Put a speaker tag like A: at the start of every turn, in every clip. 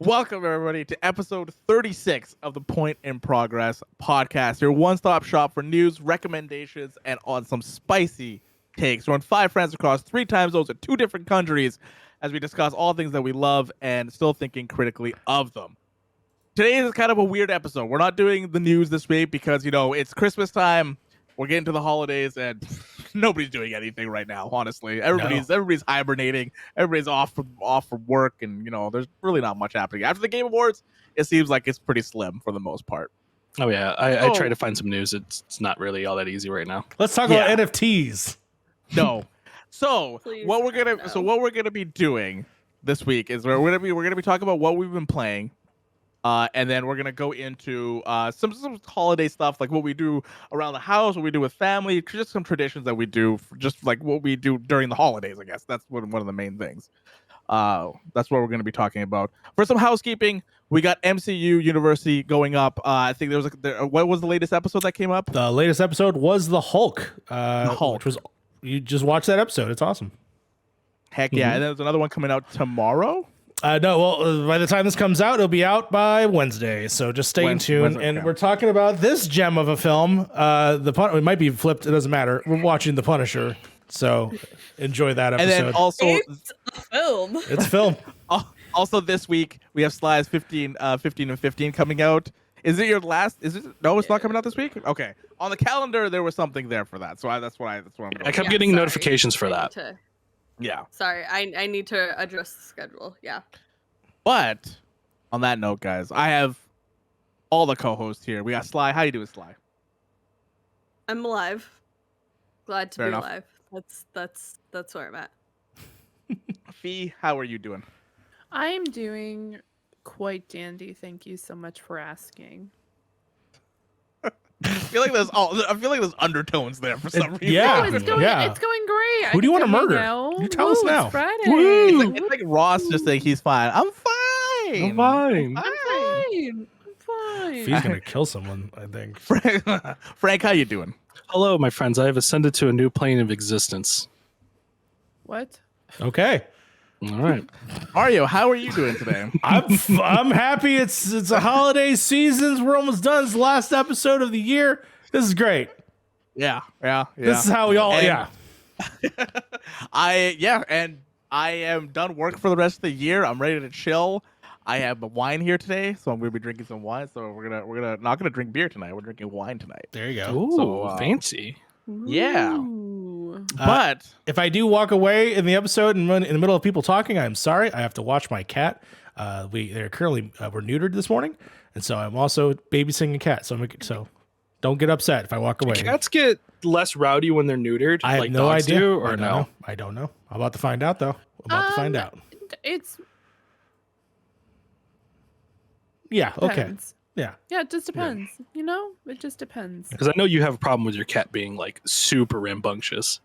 A: Welcome, everybody, to episode 36 of the Point in Progress podcast, your one-stop shop for news, recommendations, and on some spicy takes. We're on 5 friends across 3 time zones in 2 different countries as we discuss all things that we love and still thinking critically of them. Today is kind of a weird episode. We're not doing the news this week because, it's Christmas time. We're getting to the holidays, and nobody's doing anything right now, honestly. Everybody's hibernating. Everybody's off from work, and, there's really not much happening. After the Game Awards, it seems like it's pretty slim for the most part.
B: Oh, yeah. I try to find some news. It's not really all that easy right now.
C: Let's talk about NFTs.
A: No. So what we're gonna be doing this week is we're gonna be talking about what we've been playing. And then we're gonna go into some holiday stuff, like what we do around the house, what we do with family, just some traditions that we do, just like what we do during the holidays. I guess that's one of the main things. That's what we're gonna be talking about. For some housekeeping, we got MCU University going up. I think what was the latest episode that came up?
C: The latest episode was the Hulk.
A: Hulk.
C: Which was, you just watched that episode. It's awesome.
A: Heck yeah! And there's another one coming out tomorrow.
C: No, well, by the time this comes out, it'll be out by Wednesday. So just stay tuned. And we're talking about this gem of a film. It might be flipped. It doesn't matter. We're watching The Punisher. So enjoy that episode.
A: And then also,
D: it's a film.
C: It's film.
A: Also this week, we have Sly's 15 and 15 coming out. Is it your last? No, it's not coming out this week? Okay. On the calendar, there was something there for that. So that's what I'm going.
B: I kept getting notifications for that.
A: Yeah.
D: Sorry, I need to address the schedule. Yeah.
A: But on that note, guys, I have all the co-hosts here. We got Sly. How you doing, Sly?
D: I'm alive. Glad to
A: Fair
D: be
A: enough.
D: alive. That's where I'm at.
A: Fee, how are you doing?
E: I'm doing quite dandy. Thank you so much for asking.
A: I feel like there's undertones there for some reason.
C: Yeah.
E: Oh, it's going great.
C: Who do you want to murder?
E: Now.
C: You tell us now.
E: It's Friday.
A: It's like Ross just saying he's fine. I'm fine.
B: I'm fine.
E: I'm fine.
C: He's going to kill someone, I think.
A: Frank, how you doing?
B: Hello, my friends. I have ascended to a new plane of existence.
E: What?
C: Okay.
B: All right.
A: Mario, how are you doing today?
C: I'm happy. It's a holiday season. We're almost done. It's the last episode of the year. This is great.
A: Yeah.
C: This is how we all.
A: And and I am done work for the rest of the year. I'm ready to chill. I have wine here today, so I'm gonna be drinking some wine. So we're not gonna drink beer tonight. We're drinking wine tonight.
C: There you go.
B: Ooh,
A: So,
B: fancy.
A: Yeah.
E: Ooh.
A: But
C: If I do walk away in the episode and run in the middle of people talking, I'm sorry. I have to watch my cat. They're currently were neutered this morning, and so I'm also babysitting a cat. So don't get upset if I walk away.
B: Cats get less rowdy when they're neutered.
C: I have
B: like
C: no
B: dogs
C: idea.
B: do, or no?
C: I don't know. I'm about to find out, though. I'm about to find out.
E: It's
C: Yeah. Okay.
E: depends.
C: Yeah.
E: Yeah, it just depends. It just depends.
B: Because I know you have a problem with your cat being like super rambunctious.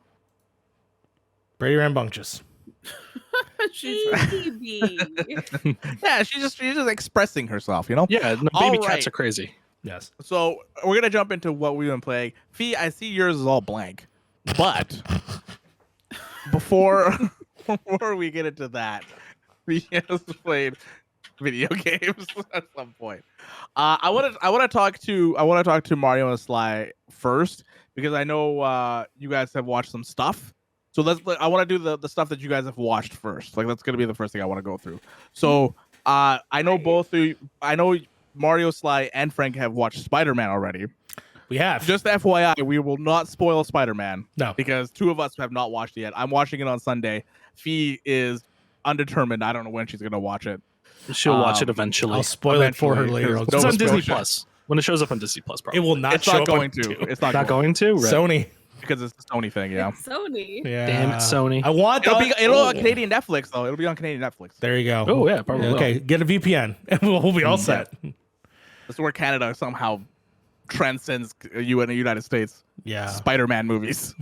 C: Brady rambunctious.
E: She's right.
D: Baby.
A: yeah, she's just expressing herself.
B: Yeah, no,
A: All
B: baby cats
A: right.
B: are crazy.
C: Yes.
A: So we're gonna jump into what we've been playing. Fee, I see yours is all blank, but before we get into that, we has played video games at some point. I want to talk to Mario and Sly first because I know you guys have watched some stuff. So I want to do the stuff that you guys have watched first. Like that's gonna be the first thing I want to go through. So I know both of you. I know Mario, Sly, and Frank have watched Spider-Man already.
C: We have.
A: Just FYI, we will not spoil Spider-Man.
C: No.
A: Because 2 of us have not watched it yet. I'm watching it on Sunday. Fee is undetermined. I don't know when she's gonna watch it.
B: She'll watch it eventually.
C: I'll spoil it for her
A: Eventually,
C: later.
A: 'cause
B: It's
A: Nova
B: on Disney
A: Scotia.
B: Plus. When it shows up on Disney Plus,
C: It
B: probably.
C: will not
A: It's
C: show
A: not
C: up
A: going
C: on
A: to.
C: two.
A: It's not
B: Not
A: going
B: going to? Right.
C: Sony.
A: because it's the Sony thing. Yeah.
D: Sony.
C: Yeah.
B: Damn it, Sony.
C: I want.
A: It'll be on
C: Oh.
A: Canadian Netflix though. It'll be on Canadian Netflix.
C: There you go.
B: Oh, yeah, probably.
C: Okay, get a VPN and we'll be all set.
A: That's where Canada somehow transcends you in the United States.
C: Yeah.
A: Spider-Man movies.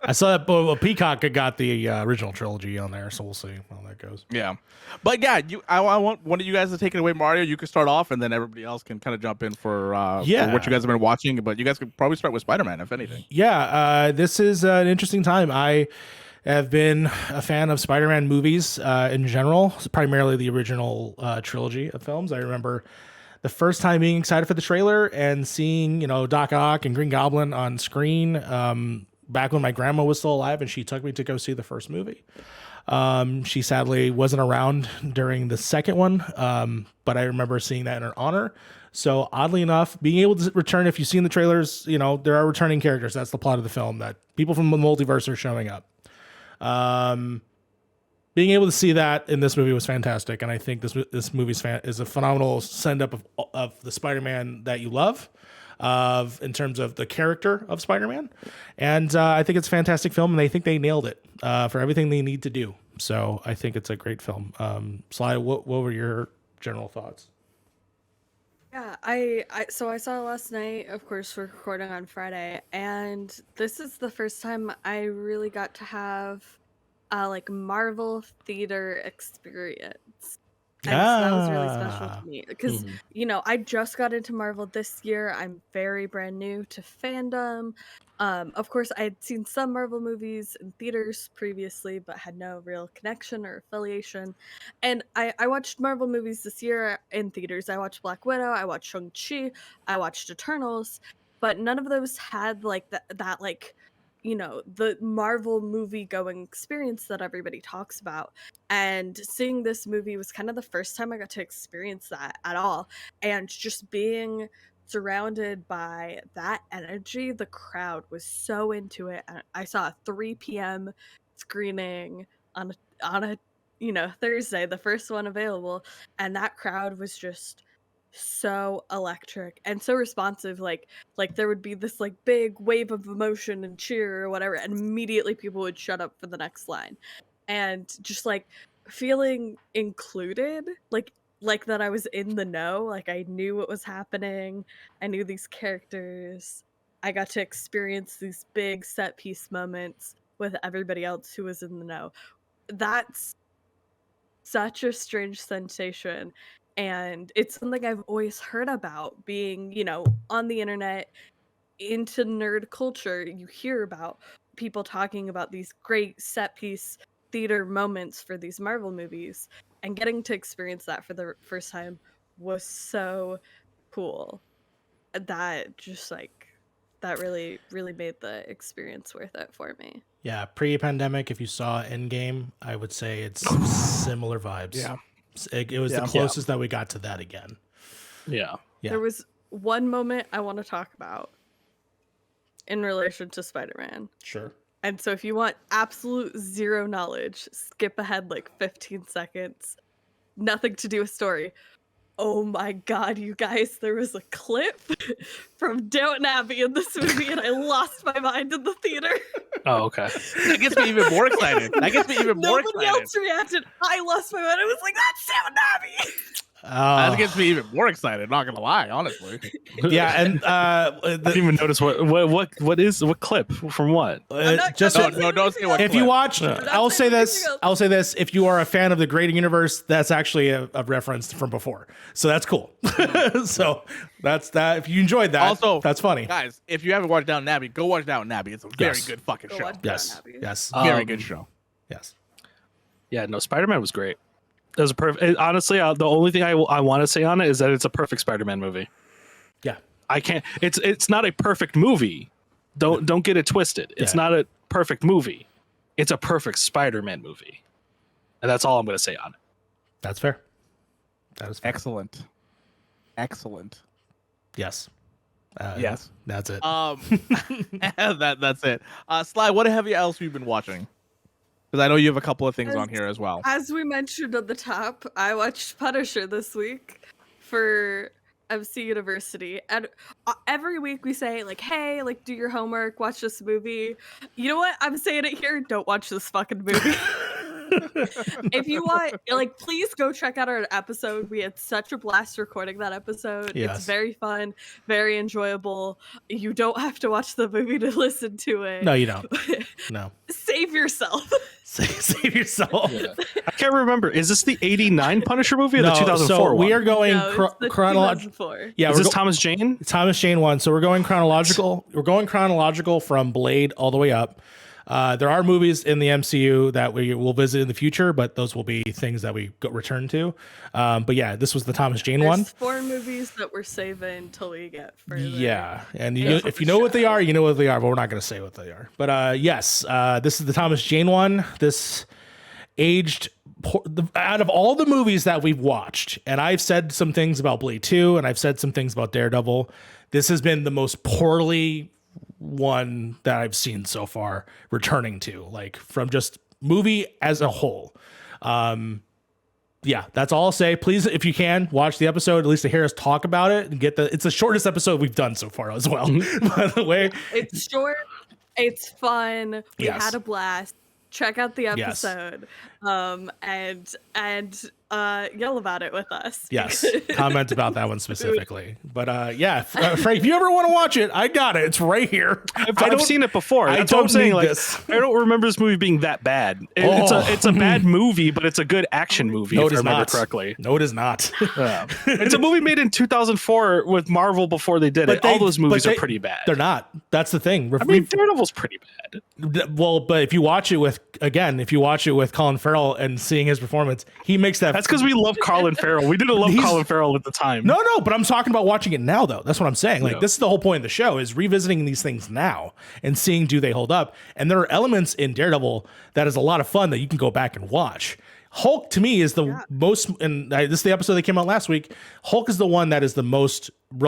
C: I saw that Peacock got the original trilogy on there, so we'll see how that goes.
A: Yeah. But yeah, I want one of you guys to take it away. Mario, you can start off, and then everybody else can kind of jump in for what you guys have been watching. But you guys could probably start with Spider-Man, if anything.
C: Yeah, this is an interesting time. I have been a fan of Spider-Man movies in general, primarily the original trilogy of films. I remember the first time being excited for the trailer and seeing, Doc Ock and Green Goblin on screen back when my grandma was still alive, and she took me to go see the first movie. She sadly wasn't around during the second one, but I remember seeing that in her honor. So oddly enough, being able to return, if you've seen the trailers, there are returning characters. That's the plot of the film, that people from the multiverse are showing up. Being able to see that in this movie was fantastic, and I think this movie is a phenomenal send-up of the Spider-Man that you love, in terms of the character of Spider-Man, and I think it's a fantastic film, and I think they nailed it for everything they need to do. So I think it's a great film. Sly, what were your general thoughts?
D: Yeah, I saw it last night. Of course, we're recording on Friday, and this is the first time I really got to have like Marvel theater experience. And so that was really special to me because, I just got into Marvel this year. I'm very brand new to fandom. Of course, I had seen some Marvel movies in theaters previously, but had no real connection or affiliation. And I watched Marvel movies this year in theaters. I watched Black Widow, I watched Shang-Chi, I watched Eternals, but none of those had like that like, the Marvel movie going experience that everybody talks about. And seeing this movie was kind of the first time I got to experience that at all. And just being surrounded by that energy, the crowd was so into it. And I saw a 3 p.m. screening on a Thursday, the first one available, and that crowd was just so electric and so responsive. Like there would be this like big wave of emotion and cheer or whatever, and immediately people would shut up for the next line. And just like feeling included, like that I was in the know, like I knew what was happening, I knew these characters, I got to experience these big set piece moments with everybody else who was in the know. That's such a strange sensation. And it's something I've always heard about, being, on the internet, into nerd culture. You hear about people talking about these great set piece theater moments for these Marvel movies, and getting to experience that for the first time was so cool. That just like, that really, really made the experience worth it for me.
C: Yeah, pre-pandemic, if you saw Endgame, I would say it's similar vibes.
B: Yeah.
C: It was the closest that we got to that again.
B: Yeah.
D: There was one moment I want to talk about in relation to Spider-Man.
C: Sure.
D: And so if you want absolute zero knowledge, skip ahead like 15 seconds. Nothing to do with story. Oh my god, you guys, there was a clip from Downton Abbey in this movie, and I lost my mind in the theater.
B: Oh, okay.
A: That gets me even more excited.
D: Nobody else reacted. I lost my mind. I was like, that's Downton Abbey.
A: That gets me even more excited. Not gonna lie, honestly.
C: Yeah, and
B: I didn't even notice what clip from what.
C: Just
A: don't say what.
C: If
A: clip.
C: you watch, I'll say this. If you are a fan of the Greater Universe, that's actually a reference from before, so that's cool. So that's that. If you enjoyed that,
A: also,
C: that's funny,
A: guys. If you haven't watched Downton Abbey, go watch Downton Abbey. It's a very good fucking
D: Go
A: show.
D: watch
C: Yes,
D: Downton Abbey.
C: yes,
A: Very good show.
C: yes.
B: Yeah, no, Spider-Man was great. That was a perfect. Honestly, the only thing I want to say on it is that it's a perfect Spider-Man movie.
C: Yeah,
B: I can't. It's not a perfect movie. Don't get it twisted. It's not a perfect movie. It's a perfect Spider-Man movie, and that's all I'm going to say on it.
C: that's fair. That is fair.
A: Excellent.
C: Yes.
A: Yes.
C: That's it.
A: That's it. Sly, what have you else you've been watching? Because I know you have a couple of things on here as well.
D: As we mentioned at the top, I watched Punisher this week for MC University. And every week we say, like, hey, like, do your homework, watch this movie. You know what? I'm saying it here. Don't watch this fucking movie. If you want, like, please go check out our episode. We had such a blast recording that episode.
C: Yes.
D: It's very fun, very enjoyable. You don't have to watch the movie to listen to it.
C: No, you don't. No.
D: Save yourself.
C: Save yourself.
B: Yeah. I can't remember. Is this the '89 Punisher movie or the 2004
C: so
B: one?
C: we are going
D: No, it's the
C: chronological.
D: 2004.
C: Yeah,
B: Is this Thomas Jane?
C: Thomas Jane one. So we're going chronological. We're going chronological from Blade all the way up. There are movies in the MCU that we will visit in the future, but those will be things that we return to. But yeah, this was the Thomas Jane one.
D: There's 4 movies that we're saving until we get further.
C: Yeah, and if you know what they are, you know what they are, but we're not going to say what they are. But yes, this is the Thomas Jane one. This aged out of all the movies that we've watched, and I've said some things about Blade 2, and I've said some things about Daredevil. This has been the most poorly one that I've seen so far, returning to, like, from just movie as a whole. Yeah, that's all I'll say. Please, if you can, watch the episode, at least to hear us talk about it and it's the shortest episode we've done so far as well. By the way,
D: it's short, it's fun. We had a blast. Check out the episode, and yell about it with us.
C: Yes, comment about that one specifically. But yeah, Frank, if you ever want to watch it, I got it. It's right here.
B: I've seen it before. That's what I'm saying. Like, I don't remember this movie being that bad. It's a bad movie, but it's a good action movie.
C: No,
B: if I remember correctly.
C: No, it is not.
B: It's a movie made in 2004 with Marvel before they did it. All those movies are pretty bad.
C: They're not. That's the thing.
B: I mean, Daredevil's pretty bad.
C: Well, but if you watch it with Colin Farrell and seeing his performance, he makes that.
B: That's because we love Colin Farrell. We didn't love Colin Farrell at the time.
C: No, but I'm talking about watching it now, though. That's what I'm saying. Like, this is the whole point of the show, is revisiting these things now and seeing, do they hold up? And there are elements in Daredevil that is a lot of fun that you can go back and watch. Hulk, to me, is the most, and this is the episode that came out last week. Hulk is the one that is the most geez,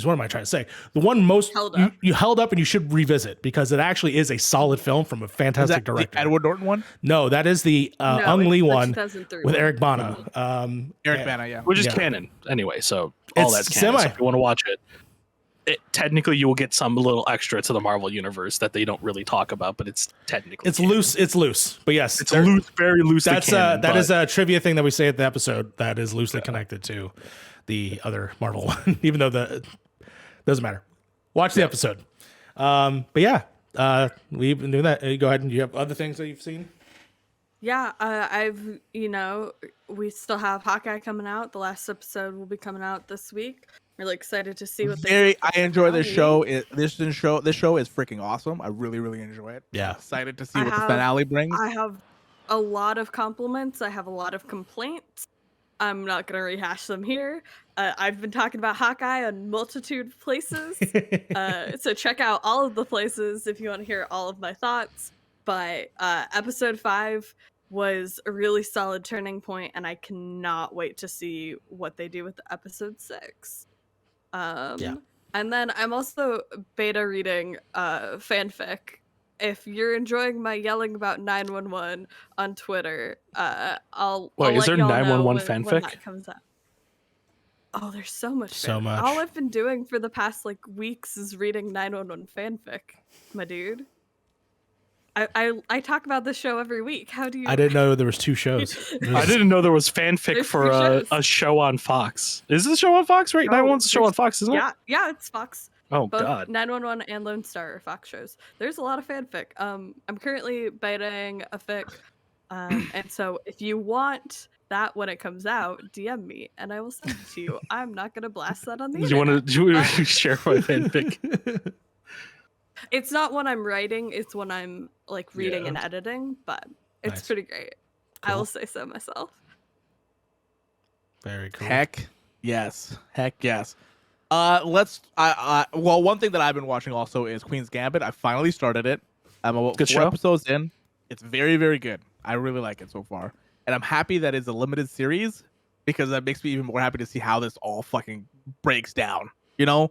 C: what am I trying to say? The one most you held up and you should revisit, because it actually is a solid film from a fantastic director.
A: The Edward Norton one?
C: No, that is the Ang Lee one with Eric Bana.
A: Eric Bana, yeah.
B: Which is canon anyway, so all that's canon. So if you want to watch it, technically you will get some little extra to the Marvel universe that they don't really talk about, but it's technically
C: loose. It's loose, but yes,
B: it's loose, very loose.
C: That is a trivia thing that we say at the episode that is loosely connected to the other Marvel one, even though doesn't matter. Watch the episode. But yeah, we've been doing that. Go ahead, and you have other things that you've seen.
D: Yeah, we still have Hawkeye coming out. The last episode will be coming out this week. Really excited to see what
A: I enjoy this show. This show is freaking awesome. I really, really enjoy it.
C: Yeah.
A: Excited to see what the finale brings.
D: I have a lot of compliments. I have a lot of complaints. I'm not going to rehash them here. I've been talking about Hawkeye on multitude of places. So check out all of the places if you want to hear all of my thoughts. But episode 5 was a really solid turning point, and I cannot wait to see what they do with episode 6. And then I'm also beta reading fanfic. If you're enjoying my yelling about 911 on Twitter, I'll
B: is there 911
D: fanfic when that comes out. Oh, there's so much.
C: Much.
D: All I've been doing for the past weeks is reading 911 fanfic, my dude. I talk about this show every week. How do you?
C: I didn't know there was 2 shows.
B: I didn't know there was fanfic for a show on Fox. Is this a show on Fox? Right, 911's a show on Fox, isn't it?
D: Yeah, it's Fox.
B: Oh
D: Both
B: God.
D: 911 and Lone Star are Fox shows. There's a lot of fanfic. I'm currently betaing a fic, and so if you want that when it comes out, DM me and I will send it to you. I'm not gonna blast that on the internet.
B: Do you want to share my fanfic?
D: It's not when I'm writing, it's when I'm reading and editing, but it's pretty great. Cool. I will say so myself.
C: Very cool.
A: Heck yes. Well, one thing that I've been watching also is Queen's Gambit. I finally started it. I'm about 4 episodes in. It's very, very good. I really like it so far. And I'm happy that it's a limited series, because that makes me even more happy to see how this all fucking breaks down. You know?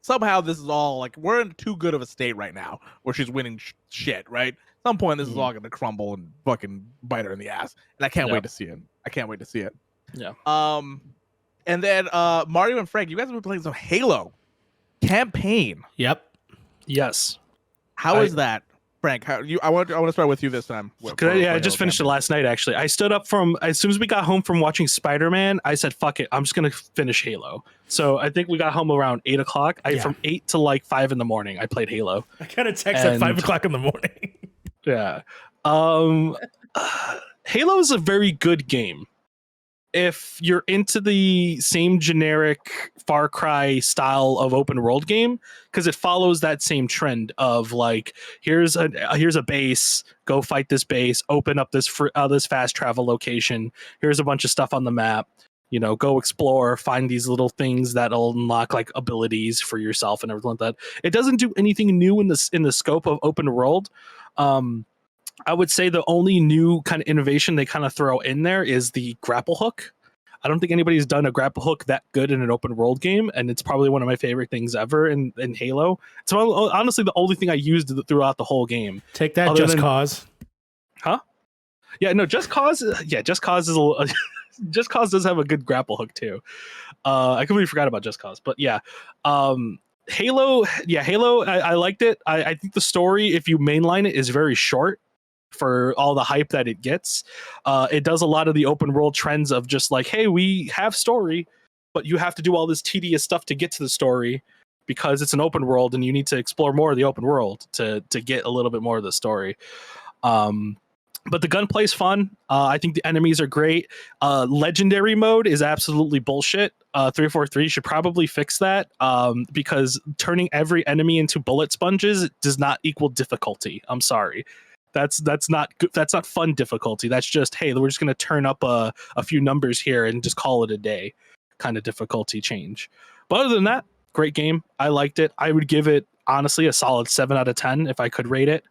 A: Somehow this is all we're in too good of a state right now where she's winning shit, right? At some point this is all going to crumble and fucking bite her in the ass. And I can't wait to see it.
B: Yeah.
A: And then Mario and Frank, you guys have been playing some Halo campaign.
C: Yep.
B: Yes.
A: How is that? Frank, I want to start with you this time.
B: I just finished it last night, actually. I stood up as soon as we got home from watching Spider-Man, I said, fuck it, I'm just going to finish Halo. So I think we got home around 8 o'clock. From 8 to 5 in the morning, I played Halo.
C: I got a text at 5 o'clock in the morning.
B: Yeah. Halo is a very good game. if you're into the same generic Far Cry style of open world game, because it follows that same trend of like, here's a base, go fight this base, open up this this fast travel location. Here's a bunch of stuff on the map. Go explore, find these little things that'll unlock like abilities for yourself and everything like that. It doesn't do anything new in the scope of open world. I would say the only new kind of innovation they kind of throw in there is the grapple hook. I don't think anybody's done a grapple hook that good in an open world game, and it's probably one of my favorite things ever in Halo. It's honestly the only thing I used throughout the whole game.
C: Take that, Just Cause.
B: Huh? Yeah, no, Just Cause. Yeah, Just Cause is a little. Just Cause does have a good grapple hook too. I completely forgot about Just Cause, but yeah. Halo, I liked it. I think the story, if you mainline it, is very short for all the hype that it gets. It does a lot of the open world trends of just like, hey, we have story, but you have to do all this tedious stuff to get to the story because it's an open world and you need to explore more of the open world to get a little bit more of the story. But the gunplay is fun. I think the enemies are great. Legendary mode is absolutely bullshit. 343 should probably fix that because turning every enemy into bullet sponges does not equal difficulty. I'm sorry. That's not good. That's not fun difficulty. That's just, hey, we're just going to turn up a few numbers here and just call it a day kind of difficulty change. But other than that, great game. I liked it. I would give it, honestly, a solid 7 out of 10 if I could rate it.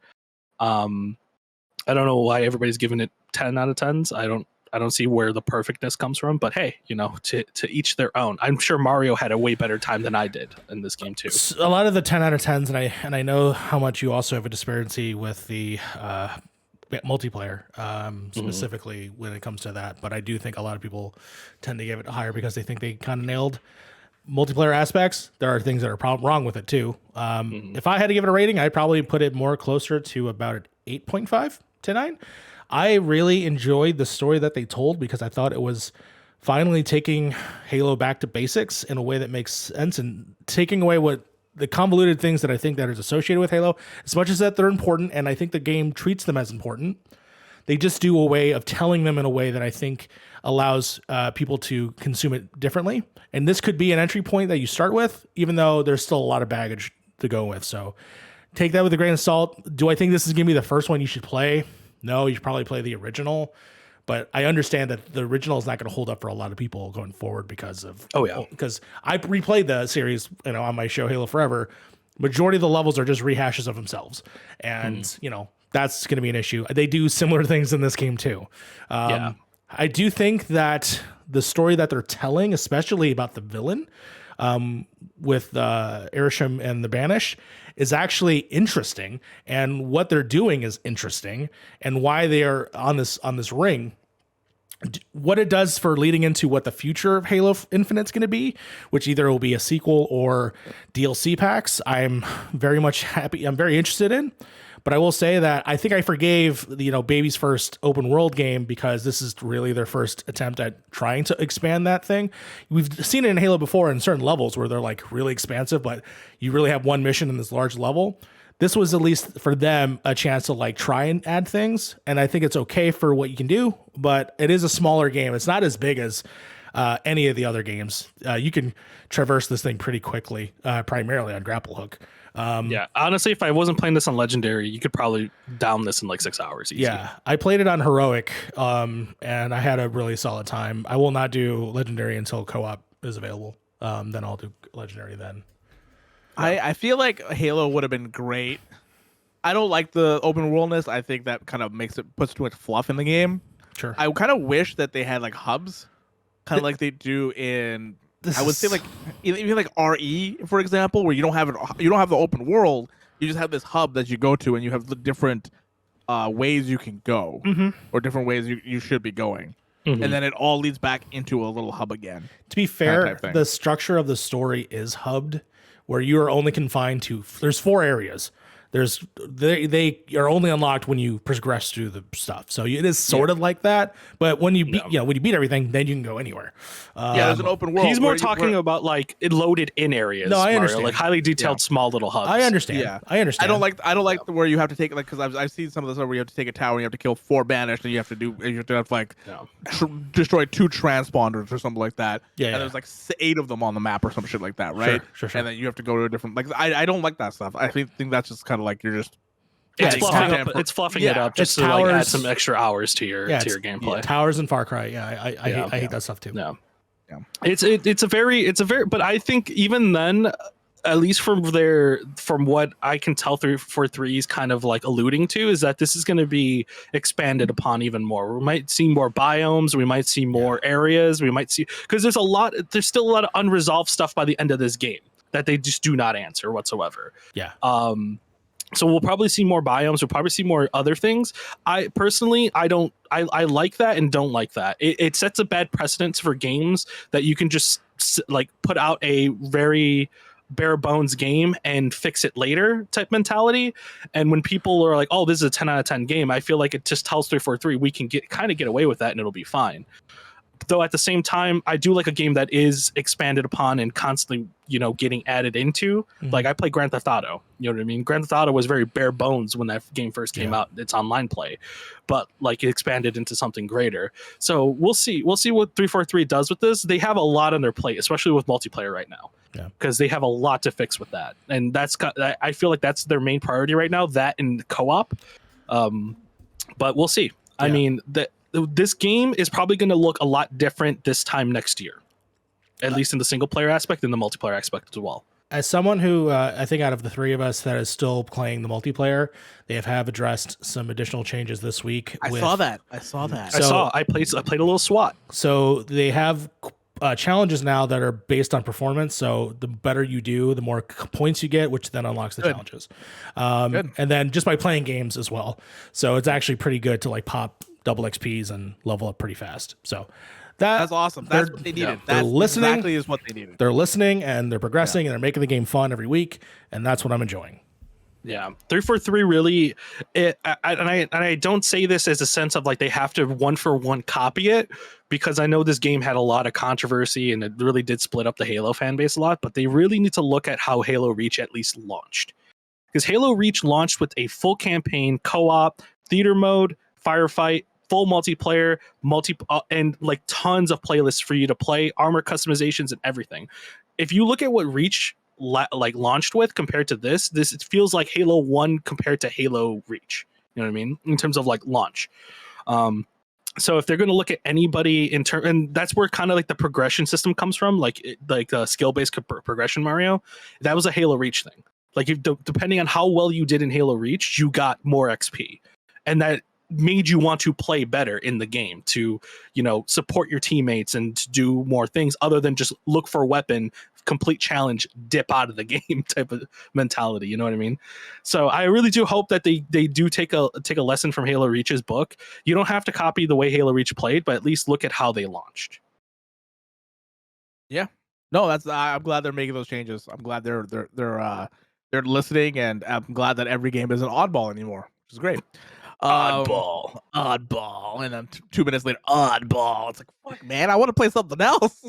B: I don't know why everybody's giving it 10 out of 10s. I don't see where the perfectness comes from, but hey, to each their own. I'm sure Mario had a way better time than I did in this game too.
C: A lot of the 10 out of 10s, and I know how much you also have a disparity with the multiplayer, specifically when it comes to that. But I do think a lot of people tend to give it higher because they think they kind of nailed multiplayer aspects. There are things that are wrong with it too. If I had to give it a rating, I'd probably put it more closer to about an 8.5 to 9. I really enjoyed the story that they told because I thought it was finally taking Halo back to basics in a way that makes sense and taking away what the convoluted things that I think that is associated with Halo, as much as that they're important, and I think the game treats them as important. They just do a way of telling them in a way that I think allows people to consume it differently. And this could be an entry point that you start with, even though there's still a lot of baggage to go with. So take that with a grain of salt. Do I think this is going to be the first one you should play? No, you should probably play the original. But I understand that the original is not going to hold up for a lot of people going forward because of... Oh, yeah. Because I replayed the series on my show, Halo Forever. Majority of the levels are just rehashes of themselves. And, that's going to be an issue. They do similar things in this game, too. I do think that the story that they're telling, especially about the villain with Erisham and the Banish, is actually interesting, and what they're doing is interesting, and why they are on this ring. What it does for leading into what the future of Halo Infinite is going to be, which either will be a sequel or DLC packs, I'm very much happy. I'm very interested in. But I will say that I think I forgave Baby's first open world game because this is really their first attempt at trying to expand that thing. We've seen it in Halo before in certain levels where they're like really expansive, but you really have one mission in this large level. This was at least for them a chance to like try and add things. And I think it's okay for what you can do, but it is a smaller game. It's not as big as any of the other games. You can traverse this thing pretty quickly, primarily on grapple hook.
B: Honestly, if I wasn't playing this on Legendary, you could probably down this in like 6 hours easy.
C: Yeah, I played it on Heroic, and I had a really solid time. I will not do Legendary until co-op is available. Then I'll do Legendary then.
A: I feel like Halo would have been great. I don't like the open worldness. I think that kind of puts too much fluff in the game.
C: Sure.
A: I kind of wish that they had like hubs, kind of like they do in... I would say like even like RE, for example, where you don't have the open world. You just have this hub that you go to, and you have the different ways you can go, or different ways you should be going, and then it all leads back into a little hub again.
C: To be fair, the structure of the story is hubbed, where you are only confined to. There's 4 areas. they are only unlocked when you progress through the stuff. So it is sort of like that. But when you beat when you beat everything, then you can go anywhere.
A: There's an open world.
B: He's more talking about like it loaded in areas.
C: No, I
B: Mario,
C: understand.
B: like highly detailed small little hubs.
C: I understand.
A: Yeah.
C: I understand.
A: I don't like where you have to take because I've seen some of the stuff where you have to take a tower and you have to kill 4 banished and you have to like destroy 2 transponders or something like that.
C: Yeah.
A: And there's like 8 of them on the map or some shit like that, right?
C: Sure.
A: And then you have to go to a different I don't like that stuff. I think that's just kind of like you're just
B: it's fluffing it up just to like add some extra hours to your gameplay.
C: Yeah, towers and Far Cry. I hate that stuff too.
B: Yeah. It's a very but I think even then, at least from what I can tell, 343 is kind of like alluding to is that this is going to be expanded upon even more. We might see more biomes, we might see more areas, we might see because there's still a lot of unresolved stuff by the end of this game that they just do not answer whatsoever.
C: Yeah.
B: So we'll probably see more biomes. We'll probably see more other things. I personally, I like that and don't like that. It sets a bad precedence for games that you can just like put out a very bare bones game and fix it later type mentality. And when people are like, oh, this is a 10 out of 10 game, I feel like it just tells 343 we can get away with that and it'll be fine. Though at the same time, I do like a game that is expanded upon and constantly, getting added into. Like I play Grand Theft Auto, you know what I mean? Grand Theft Auto was very bare bones when that game first came out. It's online play, but like it expanded into something greater. So we'll see what 343 does with this. They have a lot on their plate, especially with multiplayer right now, because they have a lot to fix with that. And I feel like that's their main priority right now, that and co-op. But we'll see. I mean, this game is probably going to look a lot different this time next year, at least in the single player aspect and the multiplayer aspect as well.
C: As someone who I think out of the 3 of us that is still playing the multiplayer, they have addressed some additional changes this week.
A: I saw that.
B: I played a little SWAT.
C: So they have challenges now that are based on performance. So the better you do, the more points you get, which then unlocks the challenges. And then just by playing games as well. So it's actually pretty good to like pop double XPs and level up pretty fast. So that's
A: awesome. That's what they needed.
C: They're listening.
A: Exactly is what they needed.
C: They're listening and they're progressing and they're making the game fun every week. And that's what I'm enjoying.
B: Yeah, 343 really, I don't say this as a sense of like they have to 1-for-1 copy it, because I know this game had a lot of controversy and it really did split up the Halo fan base a lot, but they really need to look at how Halo Reach at least launched. Because Halo Reach launched with a full campaign, co-op, theater mode, firefight, full multiplayer, and like tons of playlists for you to play, armor customizations and everything. If you look at what Reach launched with compared to this it feels like Halo 1 compared to Halo Reach, you know what I mean, in terms of like launch. So if they're going to look at anybody and that's where kind of like the progression system comes from, like skill-based progression Mario, that was a Halo Reach thing. Like depending on how well you did in Halo Reach, you got more XP, and that made you want to play better in the game, to support your teammates and to do more things other than just look for a weapon, complete challenge, dip out of the game type of mentality, you know what I mean? So I really do hope that they do take a lesson from Halo Reach's book. You don't have to copy the way Halo Reach played, but at least look at how they launched.
A: Yeah, no, I'm glad they're making those changes. I'm glad they're listening, and I'm glad that every game isn't oddball anymore, which is great. Oddball, and then 2 minutes later, oddball. It's like, fuck, man, I want to play something else.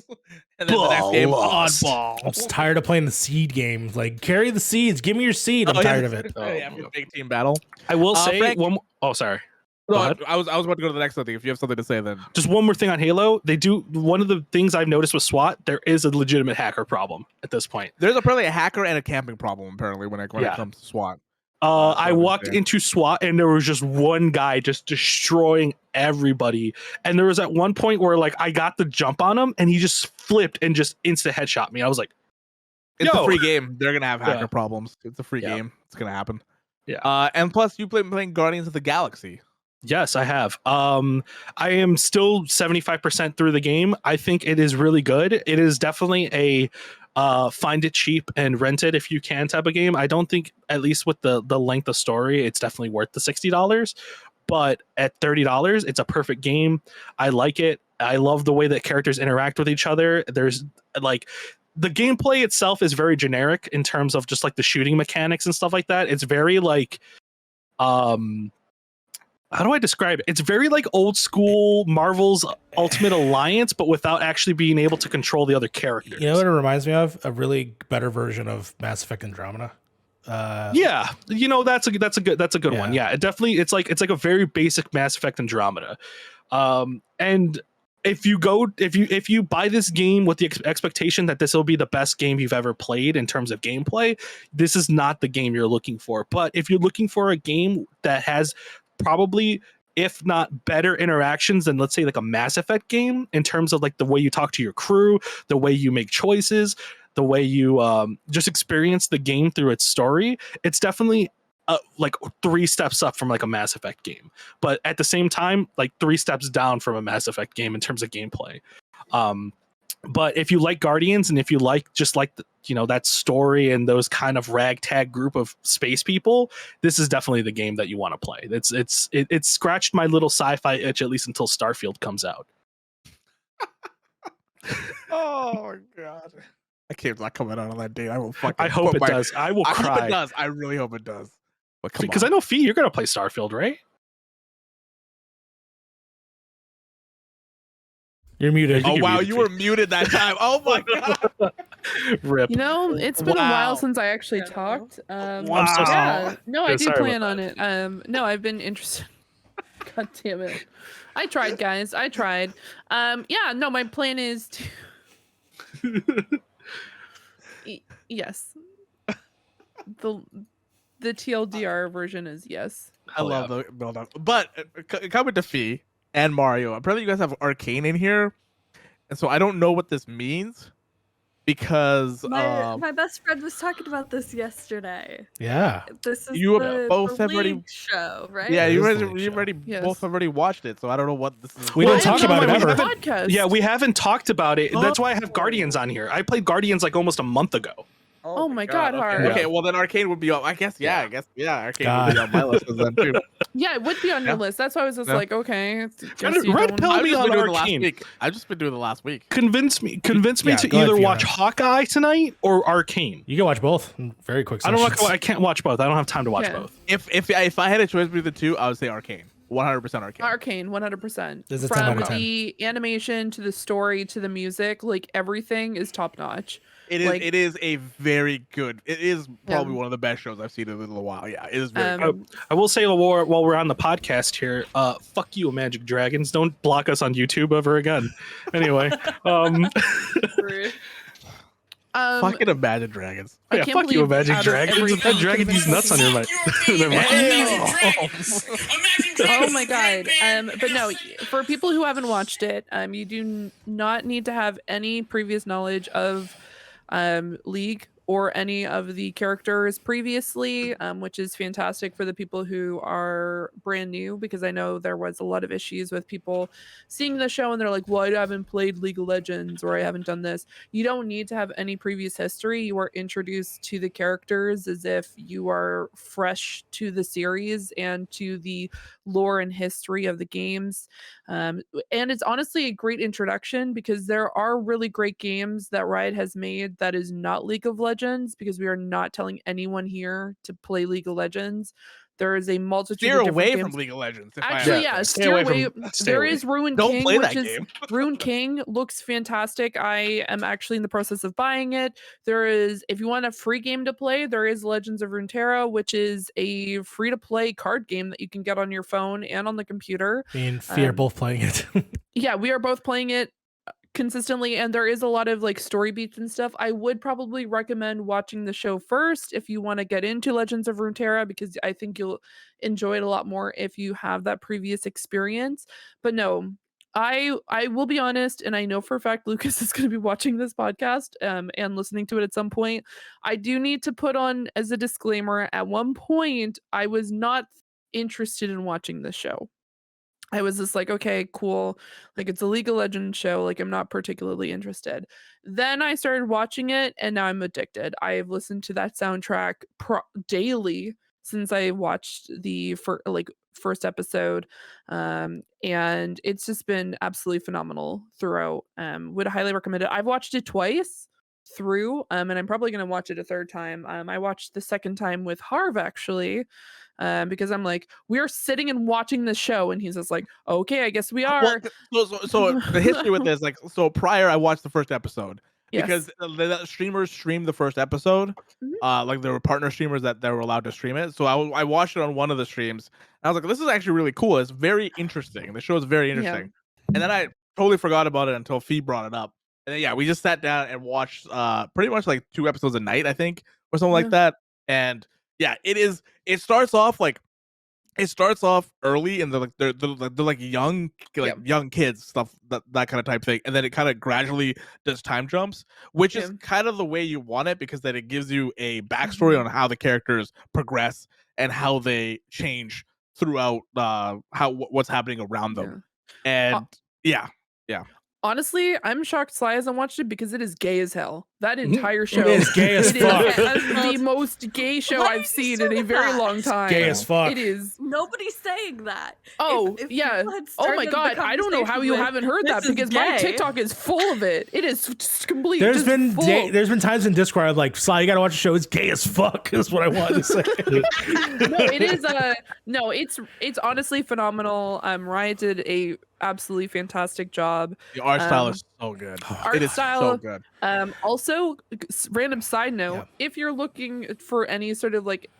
A: And then the next game, oddball.
C: I'm just tired of playing the seed games. Like, carry the seeds. Give me your seed. I'm tired of it.
A: After big team battle,
B: I will say
A: Frank,
B: one. Oh, sorry.
A: No, I was about to go to the next thing. If you have something to say, then
B: just one more thing on Halo. They do one of the things I've noticed with SWAT. There is a legitimate hacker problem at this point.
A: There's apparently a hacker and a camping problem apparently when it comes to SWAT.
B: I walked into SWAT and there was just one guy just destroying everybody. And there was at one point where like I got the jump on him and he just flipped and just insta headshot me. I was like,
A: it's a free game. They're gonna have hacker problems. It's a free game. It's gonna happen.
B: Yeah.
A: And plus, you playing Guardians of the Galaxy.
B: Yes, I have. I am still 75% through the game. I think it is really good. It is definitely a find it cheap and rent it if you can type of game. I don't think, at least with the length of story, it's definitely worth the $60. But at $30, it's a perfect game. I like it. I love the way that characters interact with each other. There's like the gameplay itself is very generic in terms of just like the shooting mechanics and stuff like that. It's very like how do I describe it? It's very like old school Marvel's Ultimate Alliance, but without actually being able to control the other characters.
C: You know what it reminds me of? A really better version of Mass Effect Andromeda.
B: Yeah, you know, that's a good one. Yeah, it's like a very basic Mass Effect Andromeda. And if you buy this game with the expectation that this will be the best game you've ever played in terms of gameplay, this is not the game you're looking for. But if you're looking for a game that has probably, if not better interactions than, let's say, like a Mass Effect game in terms of like the way you talk to your crew, the way you make choices, the way you just experience the game through its story, it's definitely like 3 steps up from like a Mass Effect game, but at the same time, like 3 steps down from a Mass Effect game in terms of gameplay. But if you like Guardians and if you like just like that story and those kind of ragtag group of space people, this is definitely the game that you want to play. It's scratched my little sci-fi itch, at least until Starfield comes out.
A: Oh my god. I can't not coming out on that date. I will fucking.
B: I hope it does. I will cry.
A: I hope it does. I really hope it does. But come on.
B: Because I know Fee, you're gonna play Starfield, right?
C: You're muted.
A: Oh wow, you were muted that time. Oh my god.
B: Rip.
E: You know, it's been a while since I actually talked.
B: I'm so sorry.
E: Yeah, no, I do
B: sorry
E: plan
B: about
E: on it. No, I've been interested. God damn it. I tried, guys. I tried. Yeah, no, my plan is to yes. The TLDR version is yes.
A: I love the build up. But coming to Fee and Mario, apparently you guys have Arcane in here. And so I don't know what this means because
D: my best friend was talking about this yesterday.
C: Yeah.
D: This is
A: you
D: the
A: both have already
D: League show, right?
A: Yeah,
C: It
A: you
C: is the
A: already,
C: League show.
A: both have already watched it, so I don't know what this is.
C: We don't talk about it ever.
E: Podcast.
B: Yeah, we haven't talked about it. That's why I have Guardians on here. I played Guardians like almost a month ago.
E: Oh my god, Harv.
A: Okay, well then Arcane would be on. I guess Arcane would be on my list then too.
E: Yeah, it would be on your list. That's why I was just like, okay.
B: Red Pill
A: I've
B: me
A: just
B: on
A: been doing the last
B: Arcane.
A: week. I've just been doing the last week.
B: Convince me
C: Yeah,
B: to
C: go ahead,
B: either
C: Fiona.
B: watch Hawkeye tonight or Arcane.
C: You can watch both in very quick
B: I
C: sessions.
B: I can't watch both. I don't have time to watch
E: Yeah.
B: both.
A: If I had a choice between the two, I would say Arcane. 100% Arcane.
E: Arcane, 100%.
C: This is a 10 out
E: From
C: of 10.
E: the animation to the story to the music, like everything is top notch.
A: It is a very good. It is probably one of the best shows I've seen in a little while. Yeah, it is very good.
B: I will say while we're on the podcast here, fuck you, Magic Dragons. Don't block us on YouTube ever again. Anyway,
A: Fucking Imagine Dragons.
E: I
B: yeah,
E: can't
B: fuck you,
E: believe
B: Magic
E: out of
B: Dragons.
E: every-
B: That dragon these nuts on your mic.
E: Oh my god. But no, for people who haven't watched it, you do not need to have any previous knowledge of League or any of the characters previously, which is fantastic for the people who are brand new, because I know there was a lot of issues with people seeing the show and they're like, well, I haven't played League of Legends or I haven't done this. You don't need to have any previous history. You are introduced to the characters as if you are fresh to the series and to the lore and history of the games. And it's honestly a great introduction, because there are really great games that Riot has made that is not League of Legends, because we are not telling anyone here to play League of Legends. There is a multitude
A: Steer
E: of different
A: away
E: games.
A: from League of Legends.
E: Actually, yeah,
B: Stay
E: steer
B: away
E: away.
B: from- stay
E: There
B: away.
E: is Ruined
A: Don't
E: King,
A: play
E: which
A: that
E: is
A: game.
E: Ruined King looks fantastic. I am actually in the process of buying it. There is, if you want a free game to play, there is Legends of Runeterra, which is a free-to-play card game that you can get on your phone and on the computer.
C: Me and Fee are both playing it.
E: Yeah, we are both playing it consistently, and there is a lot of like story beats and stuff. I would probably recommend watching the show first if you want to get into Legends of Runeterra, because I think you'll enjoy it a lot more if you have that previous experience. But no, I will be honest, and I know for a fact Lucas is going to be watching this podcast and listening to it at some point. I do need to put on as a disclaimer, at one point I was not interested in watching this show. I was just like, okay, cool. Like, it's a League of Legends show. Like, I'm not particularly interested. Then I started watching it, and now I'm addicted. I've listened to that soundtrack daily since I watched the first episode, and it's just been absolutely phenomenal throughout. Would highly recommend it. I've watched it twice. through, and I'm probably gonna watch it a third time. I watched the second time with Harv actually, because I'm like, we're sitting and watching this show, and he's just like, okay, I guess we
A: Well,
E: are.
A: so the history with this, like, so prior, I watched the first episode because
E: Yes.
A: the streamers streamed the first episode.
E: Mhm.
A: Like there were partner streamers that were allowed to stream it. So I watched it on one of the streams. And I was like, this is actually really cool. It's very interesting. The show is very
E: Yeah.
A: interesting. And then I totally forgot about it until Fee brought it up. And then, yeah, we just sat down and watched pretty much like 2 episodes a night, I think, or something like that. And yeah, it starts off early and they're like young young kids, stuff, that kind of type thing, and then it kind of gradually does time jumps, which is kind of the way you want it, because then it gives you a backstory on how the characters progress and how they change throughout what's happening around them. And yeah.
E: Honestly, I'm shocked Sly hasn't watched it because it is gay as hell. That entire show
C: is gay as fuck.
E: The most gay show
D: Why
E: I've seen in a very long time.
C: Gay as fuck.
E: It is.
D: Nobody's saying that.
E: Oh,
D: If
E: yeah.
D: people had
E: Oh my
D: started the
E: god, I don't know how you
D: conversation
E: haven't heard
D: with,
E: that,
D: "This is
E: because my
D: gay."
E: TikTok is full of it. It is complete.
C: There's been times in Discord I'm like, Sly, you gotta watch the show. It's gay as fuck. Is what I wanted to say.
E: No, it is. No, it's honestly phenomenal. Riot did a absolutely fantastic job.
A: The art style is so good.
E: Art
A: It is
E: style,
A: so good.
E: Also, random side note: if you're looking for any sort of like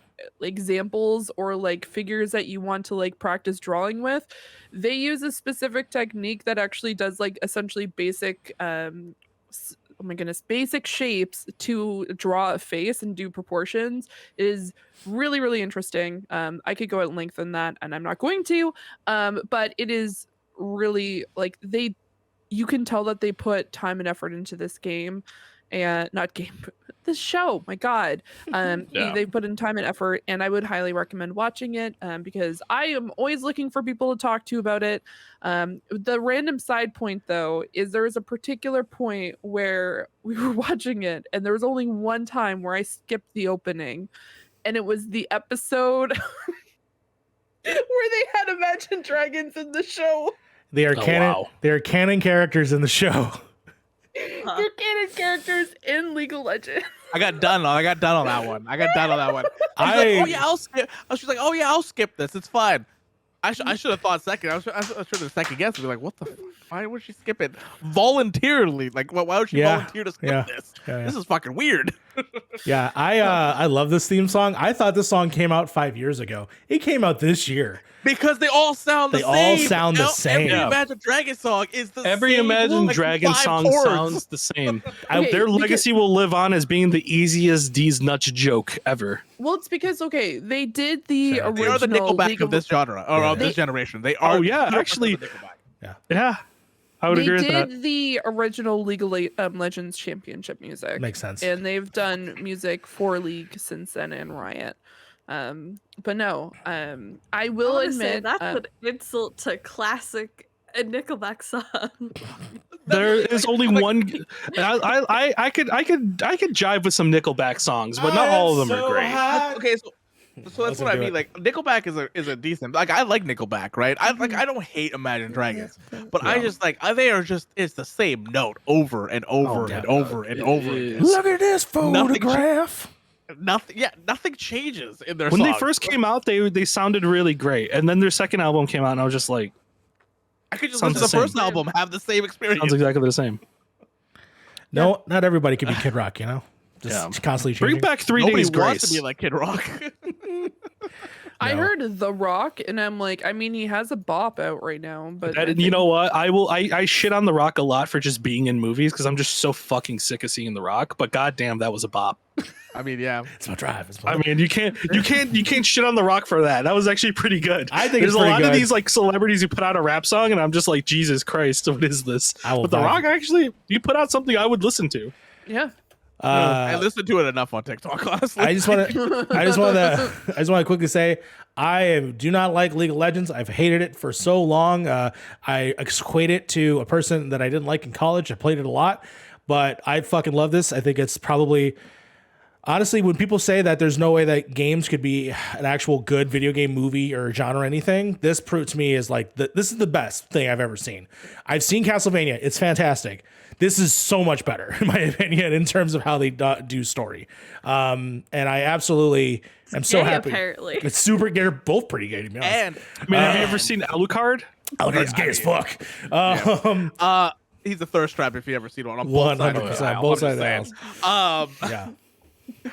E: examples or like figures that you want to like practice drawing with, they use a specific technique that actually does like essentially basic oh my goodness, basic shapes to draw a face and do proportions. It is really, really interesting. I could go at length on that, and I'm not going to. But it is really like you can tell that they put time and effort into this game, and not game, this show. My God, they put in time and effort, and I would highly recommend watching it, because I am always looking for people to talk to about it. The random side point though is there is a particular point where we were watching it, and there was only one time where I skipped the opening, and it was the episode where they had Imagine Dragons in the show.
C: They are canon. They are canon characters in the show.
E: They're canon characters in League of Legends.
A: I got done on that one. I'll skip. She was like, oh yeah, I'll skip this. It's fine. I should have thought second. I should have second guessed and be like, what the? Why would she skip it voluntarily? Like, why would she volunteer to skip this? This is fucking weird.
C: I love this theme song. I thought this song came out 5 years ago. It came out this year.
A: Because they all sound the same. Every Imagine Dragon song is the
B: Every
A: same.
B: Imagine Dragon song sounds the same. Their legacy will live on as being the easiest D's nuts joke ever.
E: Well, it's because they did the original.
A: They are the Nickelback of this genre or of this generation. They are.
B: Oh yeah, actually. Yeah. I would agree with that.
E: They did the original League of Legends championship music.
C: Makes sense.
E: And they've done music for League since then and Riot. But no, I will admit
D: that's an insult to classic Nickelback song.
B: There is only one. I could jive with some Nickelback songs, but not all of them are great.
A: Okay, so that's what I mean. Like Nickelback is a decent. Like I like Nickelback, right? I don't hate Imagine Dragons, but I just like they are just it's the same note over and over and over and over again.
C: Look at this photograph.
A: Nothing changes in their
B: when
A: songs.
B: they first came out, they sounded really great, and then their second album came out, and I was just like,
A: I could just listen to the first album, have the same experience.
B: Sounds exactly the same.
C: No, not everybody can be Kid Rock, you know. Just constantly changing.
B: Bring back 3
A: Nobody
B: Days
A: wants
B: Grace.
A: to be like Kid Rock.
E: I heard The Rock, and I'm like, I mean, he has a bop out right now, but
B: you know what? I shit on The Rock a lot for just being in movies because I'm just so fucking sick of seeing The Rock. But goddamn, that was a bop.
A: I mean, yeah,
C: it's my drive.
B: I mean, you can't shit on The Rock for that. That was actually pretty good.
C: I think
B: there's
C: it's
B: a lot
C: good.
B: of these like celebrities who put out a rap song, and I'm just like, Jesus Christ, what is this? But The Rock actually, you put out something I would listen to.
E: Yeah.
A: I listened to it enough on TikTok, honestly.
C: I just want to quickly say I do not like League of Legends. I've hated it for so long. I equate it to a person that I didn't like in college. I played it a lot, but I fucking love this. I think it's probably, honestly, when people say that there's no way that games could be an actual good video game, movie, or genre or anything, this proves to me is like this is the best thing I've ever seen. I've seen Castlevania. It's fantastic. this is so much better in my opinion in terms of how they do story. And I absolutely am so happy.
D: Apparently,
C: It's super gay. They're both pretty gay to be honest.
A: And
B: I mean, have you ever seen Alucard?
C: Alucard's gay as fuck.
A: he's a thirst trap if you ever seen one. On both sides of the
C: 100%.
A: aisle,
C: Both sides
A: I'm
C: of
A: just
C: the aisle.
A: saying.
C: Yeah.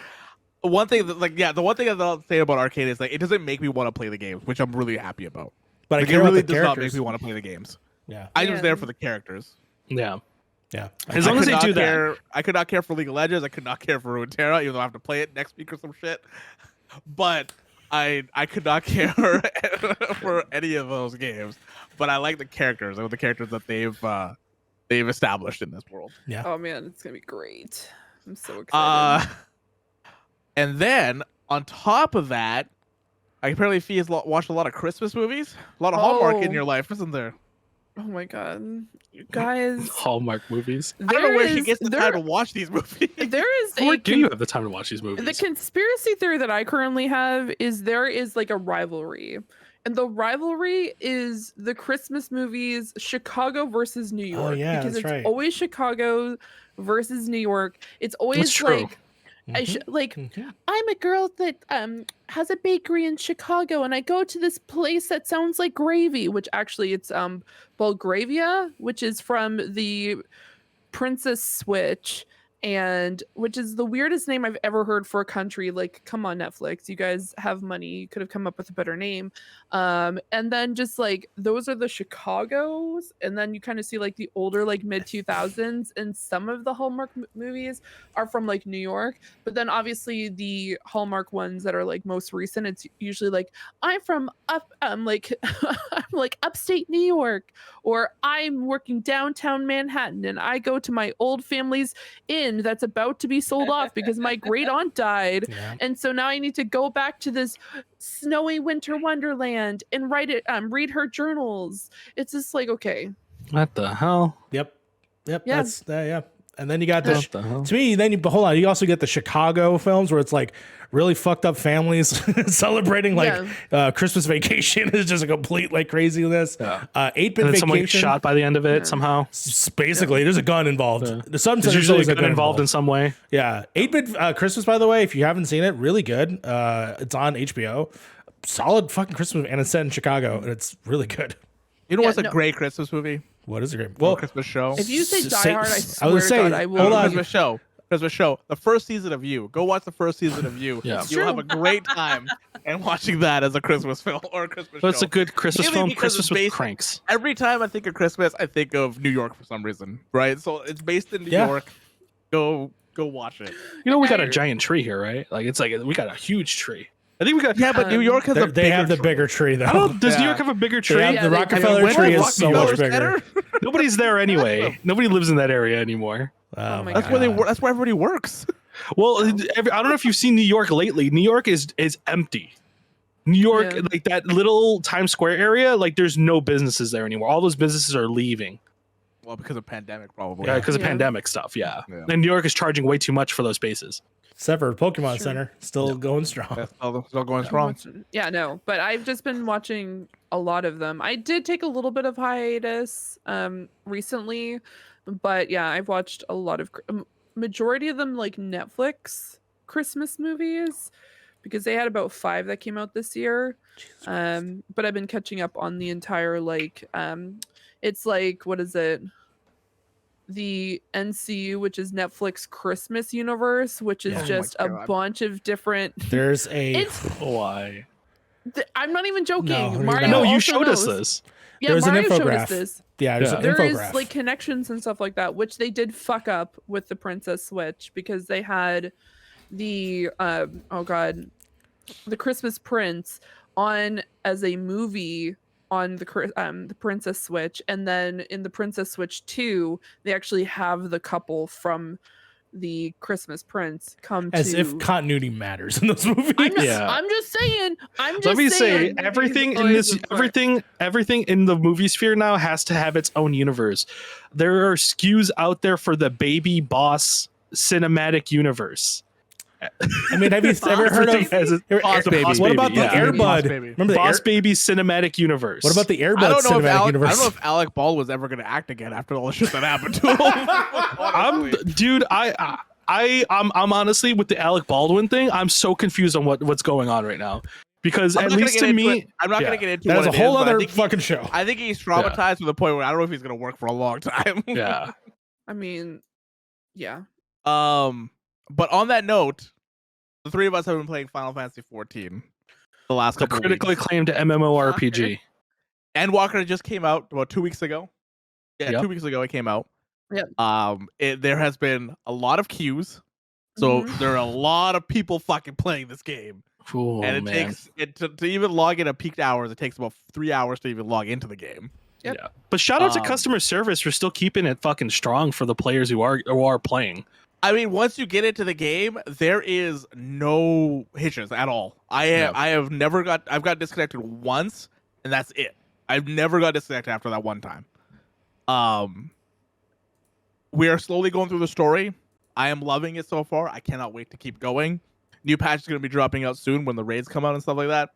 A: One thing that the one thing that I'll say about Arcane is like it doesn't make me want to play the games, which I'm really happy about.
C: But
A: Like,
C: I care
A: it really
C: about the
A: does not make
C: characters.
A: me want to play the games.
C: Yeah.
A: I was
D: Yeah.
A: there for the characters.
B: Yeah.
C: Yeah.
B: As long as they do that.
A: I could not care for League of Legends. I could not care for Runeterra, even though I have to play it next week or some shit. But I could not care for any of those games. But I like the characters. I like the characters that they've established in this world.
C: Yeah.
E: Oh man, it's gonna be great. I'm so excited.
A: And then on top of that, apparently Fee has watched a lot of Christmas movies. A lot of Hallmark in
E: Oh.
A: your life, isn't there?
E: Oh my god, you guys!
B: Hallmark movies.
A: I don't know where she
E: is-
A: gets the time to watch these movies.
E: There is
B: Where
E: a
B: do you have the time to watch these movies?
E: The conspiracy theory that I currently have is there is like a rivalry. And the rivalry is the Christmas movies Chicago versus New York.
C: yeah,
E: because
C: that's
E: it's
C: right.
E: always Chicago versus New York. It's
B: That's
E: always
B: true.
E: like like
C: Mhm.
E: I'm a girl that has a bakery in Chicago and I go to this place that sounds like gravy, which actually it's Belgravia, which is from the Princess Switch, and which is the weirdest name I've ever heard for a country. Like, come on, Netflix, you guys have money, you could have come up with a better name. And then just like those are the Chicagos, and then you kind of see like the older like mid 2000s, and some of the Hallmark movies are from like New York, but then obviously the Hallmark ones that are like most recent, it's usually like I'm from I'm like I'm like upstate New York, or I'm working downtown Manhattan and I go to my old family's inn that's about to be sold off because my great aunt died.
C: Yeah.
E: And so now I need to go back to this snowy winter wonderland and read her journals. It's just like, okay.
B: What the hell?
C: Yep.
E: Yeah.
C: That's yeah. And then you got
B: What the hell?
C: to me, then you hold on, you also get the Chicago films where it's like really fucked up families celebrating like Christmas Vacation is just a complete like craziness. 8-Bit
B: And then someone
C: Vacation.
B: gets shot by the end of it somehow.
C: Basically, there's a gun involved.
B: Yeah.
C: There's
B: There's usually a gun involved in some way.
C: Yeah, 8-Bit Christmas, by the way, if you haven't seen it, really good. It's on HBO. Solid fucking Christmas, and it's set in Chicago, and it's really good.
A: You know
E: Yeah,
A: what's a
E: no.
A: great Christmas movie?
C: What is it great?
A: Well,
C: Well,
A: Christmas show.
E: If you say Die
C: Say-
E: Hard, I
C: I was
E: swear
C: gonna
E: to
C: say,
E: God, I will.
C: hold on.
A: Christmas show. Christmas show. The first season of You. Go watch the first season of You.
B: Yeah.
E: It's
A: You'll
E: true.
A: have a great time and watching that as a Christmas film or a Christmas
B: But it's
A: show.
B: a good Christmas
A: Mainly
B: film.
A: because
B: Christmas
A: it's
B: with
A: based-
B: cranks.
A: Every time I think of Christmas, I think of New York for some reason, right? So it's based in New
C: Yeah.
A: York. Go watch it.
B: You know, we got a
E: I-
B: giant tree here, right? Like it's like we got a huge tree. I think we got.
A: Yeah, but New York has a
C: they have the
A: tree.
C: bigger tree though.
B: I don't. Does New
A: Yeah.
B: York have a bigger tree?
C: They have
E: Yeah,
C: the
E: they-
C: Rockefeller
A: When
C: tree
A: did
C: is so much
A: Rockefeller's
C: bigger.
A: better?
B: Nobody's there anyway. Nobody lives in that area anymore.
E: Oh my
A: That's
E: God.
A: where that's where everybody works.
B: Well, I don't know if you've seen New York lately. New York is empty. New York,
E: Yeah.
B: like that little Times Square area, like there's no businesses there anymore. All those businesses are leaving.
A: Well, because of pandemic, probably.
B: Yeah, because of
E: Yeah.
B: pandemic stuff. Yeah.
A: Yeah.
B: And New York is charging way too much for those spaces.
C: Except for Pokemon
E: Sure.
C: Center, still going strong.
A: That's still going strong.
E: Yeah, no, but I've just been watching a lot of them. I did take a little bit of hiatus recently, but yeah, I've watched a lot of majority of them like Netflix Christmas movies because they had about 5 that came out this year. But I've been catching up on the entire like it's like, what is it? The NCU, which is Netflix Christmas universe, which is
C: Yeah. Oh
A: my
E: just a
A: God.
E: bunch of different.
C: There's a
E: It's
B: Why?
E: I'm not even joking.
C: No,
E: Mario
B: No, you
E: also
B: showed us
E: knows.
B: this.
E: Yeah,
C: There's an
E: Mario showed
C: infograph.
E: us this.
C: there's an
E: There is
C: infograph.
E: like connections and stuff like that, which they did fuck up with the Princess Switch because they had the oh god, the Christmas Prince on as a movie on the Princess Switch, and then in the Princess Switch 2, they actually have the couple from the Christmas Prince come
C: As
E: to.
C: if continuity matters in those movies.
E: I'm just saying.
B: Let me say
E: saying.
B: everything in this everything in the movie sphere now has to have its own universe. There are SKUs out there for the baby boss cinematic universe.
C: I mean, have you ever heard of
A: Boss Baby?
C: What about the
B: yeah.
A: Boss
C: Airbud?
A: Baby.
C: Remember the
B: Boss Baby cinematic universe?
C: What about the Airbud
A: I don't know
C: cinematic universe?
A: I don't know if Alec Baldwin was ever going to act again after all the shit that happened to him.
B: Dude, I'm honestly with the Alec Baldwin thing. I'm so confused on what's going on right now because at least to me,
A: I'm not going to get into
C: that's
A: what
C: a
A: it
C: whole
A: is, but
C: other fucking show.
A: I think he's traumatized to the point where I don't know if he's going to work for a long time.
B: yeah.
E: I mean, yeah.
A: But on that note, the three of us have been playing Final Fantasy 14 the last
B: The
A: couple of
B: critically
A: weeks.
B: acclaimed MMORPG.
A: And Walker just came out about 2 weeks ago. Yeah,
B: Yep.
A: 2 weeks ago it came out.
E: Yep.
A: There has been a lot of queues, so there are a lot of people fucking playing this game.
B: Ooh,
A: And it takes to even log in at peak hours. It takes about 3 hours to even log into the game.
E: Yep.
B: Yeah. But shout out to customer service for still keeping it fucking strong for the players who are playing.
A: I mean, once you get into the game, there is no hitches at all. I've got disconnected once, and that's it. I've never got disconnected after that one time. We are slowly going through the story. I am loving it so far. I cannot wait to keep going. New patch is going to be dropping out soon when the raids come out and stuff like that.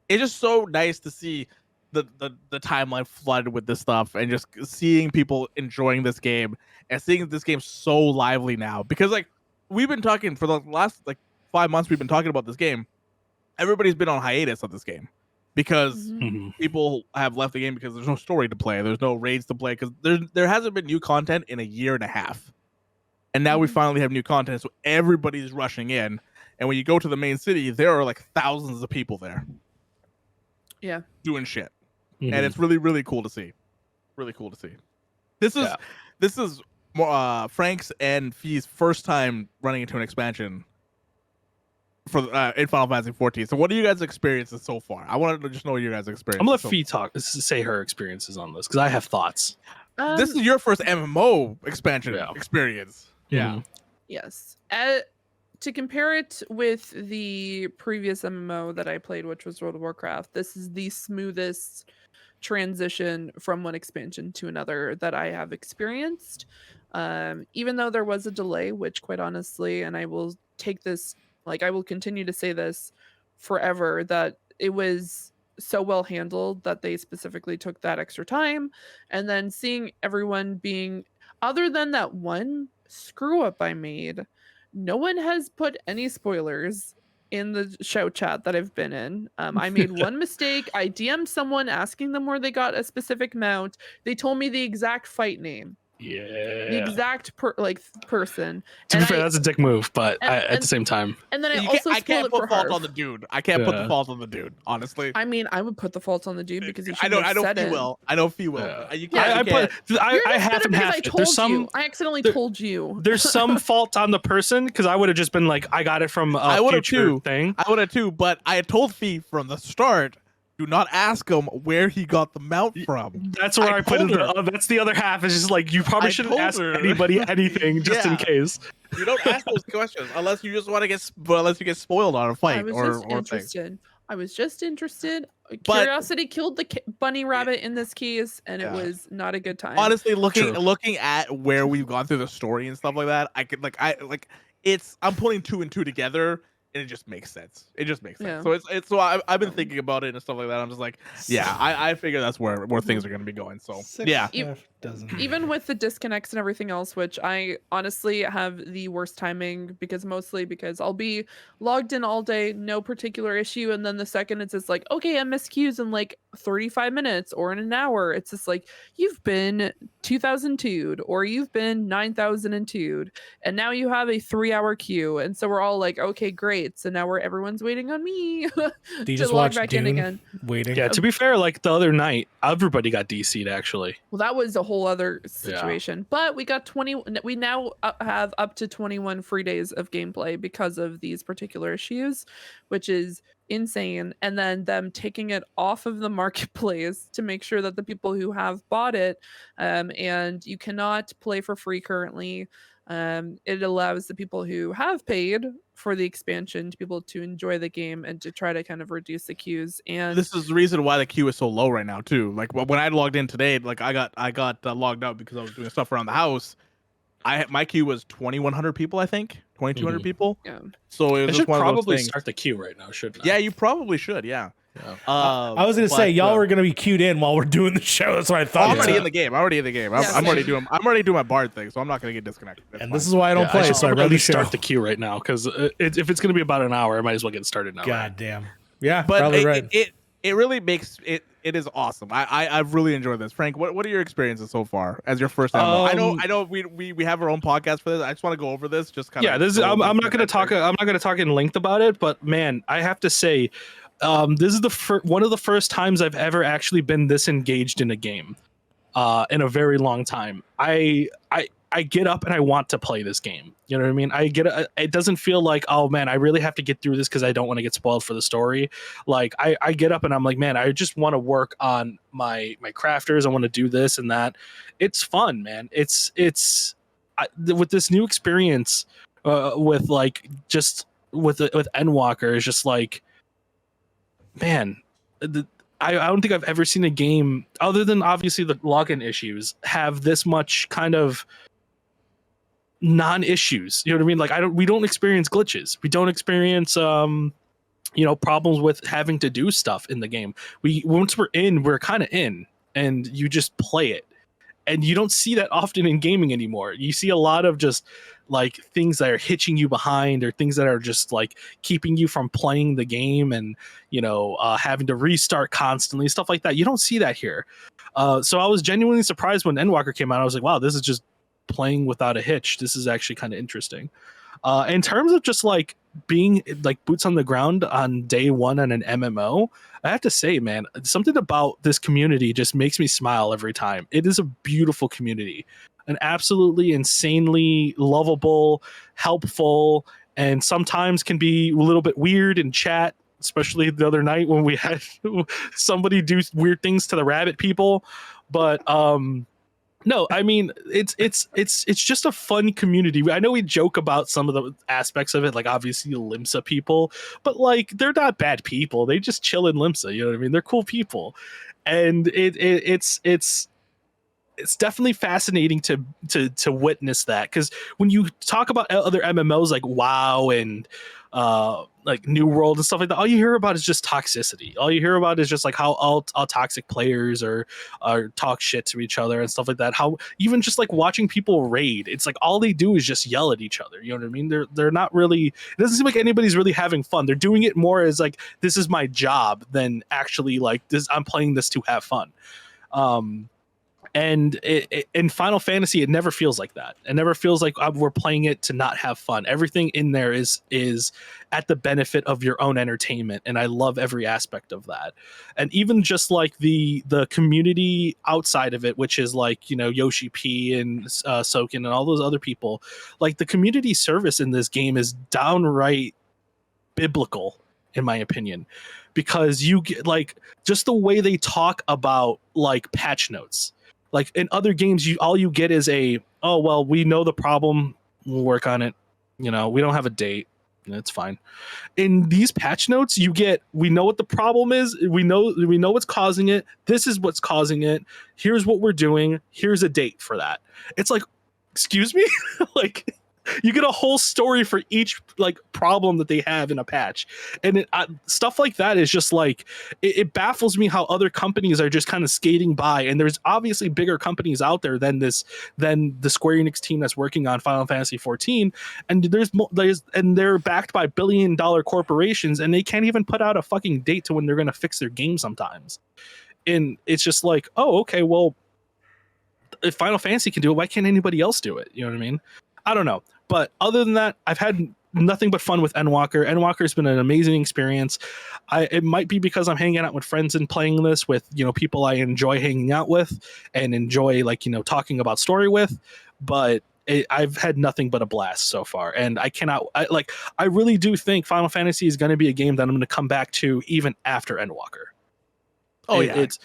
A: It's just so nice to see the timeline flooded with this stuff and just seeing people enjoying this game and seeing this game so lively now. Because like we've been talking for the last 5 months, we've been talking about this game. Everybody's been on hiatus of this game because people have left the game because there's no story to play. There's no raids to play because there hasn't been new content in a year and a half. And now we finally have new content, so everybody's rushing in. And when you go to the main city, there are like thousands of people there.
E: Yeah.
A: Doing shit. And it's really, really cool to see. Really cool to see. This is more, Frank's and Fee's first time running into an expansion for in Final Fantasy 14. So what are you guys' experiences so far? I want to just know what your guys' experiences.
B: I'm gonna let Fee say her experiences on this because I have thoughts.
A: This is your first MMO expansion experience.
B: Yeah.
E: Yes. To compare it with the previous MMO that I played, which was World of Warcraft, this is the smoothest transition from one expansion to another that I have experienced. Even though there was a delay, which quite honestly, and I will take this, I will continue to say this forever, that it was so well handled that they specifically took that extra time. And then seeing everyone being, other than that one screw up I made, no one has put any spoilers in the show chat that I've been in. I made one mistake. I DM'd someone asking them where they got a specific mount. They told me the exact fight name.
B: Yeah.
E: The exact person.
B: To be fair, that's a dick move, but at the same time.
E: And then I
A: can't put fault
E: Harv.
A: on the dude. I can't put the fault on the dude, honestly.
E: I mean, I would put the fault on the dude because he
A: I know
E: said
A: Fee
E: it.
A: will. I know Fee will.
B: I have and have. There's some.
E: I accidentally told you.
B: There's some fault on the person because I would have just been like, I got it from
A: I
B: a future thing.
A: I would have too, but I had told Fee from the start, do not ask him where he got the mount from.
B: That's where I put it. That's the other half. Is just like you probably shouldn't ask anybody anything just in case.
A: You don't ask those questions unless you just want to get spoiled on a fight or
E: interested. I was just interested. Curiosity killed the bunny rabbit in this case, and it was not a good time.
A: Honestly, looking at where we've gone through the story and stuff like that, I'm putting two and two together. And it just makes sense. It just makes sense.
E: Yeah.
A: So I've been thinking about it and stuff like that. I'm just like, I figure that's where things are going to be going. So
E: even with the disconnects and everything else, which I honestly have the worst timing because I'll be logged in all day, no particular issue, and then the second it's just like, okay, I missed queues in 35 minutes or in an hour. It's just like you've been 2002'd or you've been 9002'd, and now you have a 3-hour queue, and so we're all like, okay, great. So now everyone's waiting on me
C: Do you
E: to
C: just
E: log
C: watch
E: back
C: Dune
E: in again.
C: Waiting?
B: Yeah, to be fair, the other night, everybody got DC'd actually.
E: Well, that was a whole other situation. But we got 20. We now have up to 21 free days of gameplay because of these particular issues, which is insane. And then them taking it off of the marketplace to make sure that the people who have bought it, and you cannot play for free currently. It allows the people who have paid for the expansion to be able to enjoy the game and to try to kind of reduce the queues. And
A: this is the reason why the queue is so low right now too. Like when I logged in today, I got logged out because I was doing stuff around the house. My queue was 2,100 people, I think. 2,200 people.
E: Yeah.
A: So it
B: I
A: was
B: should
A: just one of those
B: probably
A: things.
B: start the queue right now, shouldn't I?
A: Yeah, you probably should. Yeah.
B: Yeah.
C: I was gonna say y'all were gonna be queued in while we're doing the show. That's what I
A: Oh,
C: thought.
A: I'm already in the game. I'm already
E: Yeah,
A: already doing. I'm already doing my bard thing, so I'm not gonna get disconnected. That's
C: And
A: fine.
C: this is why I don't play.
B: should
C: So I
B: probably
C: run the show.
B: start the queue right now because if it's going to be about an hour, I might as well get started now.
C: God damn. Yeah,
A: but
C: probably right.
A: it really makes it. It is awesome. I've really enjoyed this. Frank, what are your experiences so far as your first MMO? I know we have our own podcast for this. I just want to go over this. Just kind of.
B: Yeah, this is, I'm not going to talk. I'm not going to talk in length about it. But man, I have to say, this is one of the first times I've ever actually been this engaged in a game, in a very long time. I get up and I want to play this game. You know what I mean? It doesn't feel like, oh man, I really have to get through this because I don't want to get spoiled for the story. Like I get up and I'm like, man, I just want to work on my crafters. I want to do this and that. It's fun, man. With this new experience, with like just with Endwalker, is just like, man, I don't think I've ever seen a game other than obviously the login issues have this much kind of non-issues. You know what I mean? Like we don't experience glitches. We don't experience problems with having to do stuff in the game. Once we're in, we're kind of in, and you just play it. And you don't see that often in gaming anymore. You see a lot of just like things that are hitching you behind, or things that are just like keeping you from playing the game, and having to restart constantly, stuff like that. You don't see that here. So I was genuinely surprised when Endwalker came out. I was like, wow, this is just playing without a hitch. This is actually kind of interesting. In terms of just like being like boots on the ground on day one on an MMO, I have to say, man, something about this community just makes me smile every time. It is a beautiful community, an absolutely insanely lovable, helpful, and sometimes can be a little bit weird in chat, especially the other night when we had somebody do weird things to the rabbit people. But no, I mean, it's just a fun community. I know we joke about some of the aspects of it, like obviously Limsa people, but like they're not bad people. They just chill in Limsa. You know what I mean? They're cool people, and it's definitely fascinating to witness that, because when you talk about other MMOs like WoW and like New World and stuff like that, all you hear about is just toxicity. All you hear about is just like how all toxic players are talk shit to each other and stuff like that. How even just like watching people raid, it's like all they do is just yell at each other. You know what I mean? They're not really. It doesn't seem like anybody's really having fun. They're doing it more as like, this is my job, than actually like this. I'm playing this to have fun. And in Final Fantasy, it never feels like that. It never feels like we're playing it to not have fun. Everything in there is at the benefit of your own entertainment, and I love every aspect of that. And even just like the community outside of it, which is like Yoshi P and Soken and all those other people, like the community service in this game is downright biblical, in my opinion, because you get like just the way they talk about like patch notes. Like in other games, all you get is oh, well, we know the problem, we'll work on it. We don't have a date. It's fine. In these patch notes, you get, we know what the problem is. We know what's causing it. This is what's causing it. Here's what we're doing. Here's a date for that. It's like, excuse me? Like, you get a whole story for each like problem that they have in a patch, and stuff like that is just like it baffles me how other companies are just kind of skating by. And there's obviously bigger companies out there than the Square Enix team that's working on Final Fantasy 14, and they're backed by billion-dollar corporations, and they can't even put out a fucking date to when they're going to fix their game sometimes. And it's just like, oh, okay, well, if Final Fantasy can do it, why can't anybody else do it? You know what I mean? I don't know. But other than that, I've had nothing but fun with Endwalker. Endwalker's been an amazing experience. It might be because I'm hanging out with friends and playing this with, people I enjoy hanging out with and enjoy talking about story with. But I've had nothing but a blast so far. And I really do think Final Fantasy is going to be a game that I'm going to come back to even after Endwalker. Oh, yeah. It's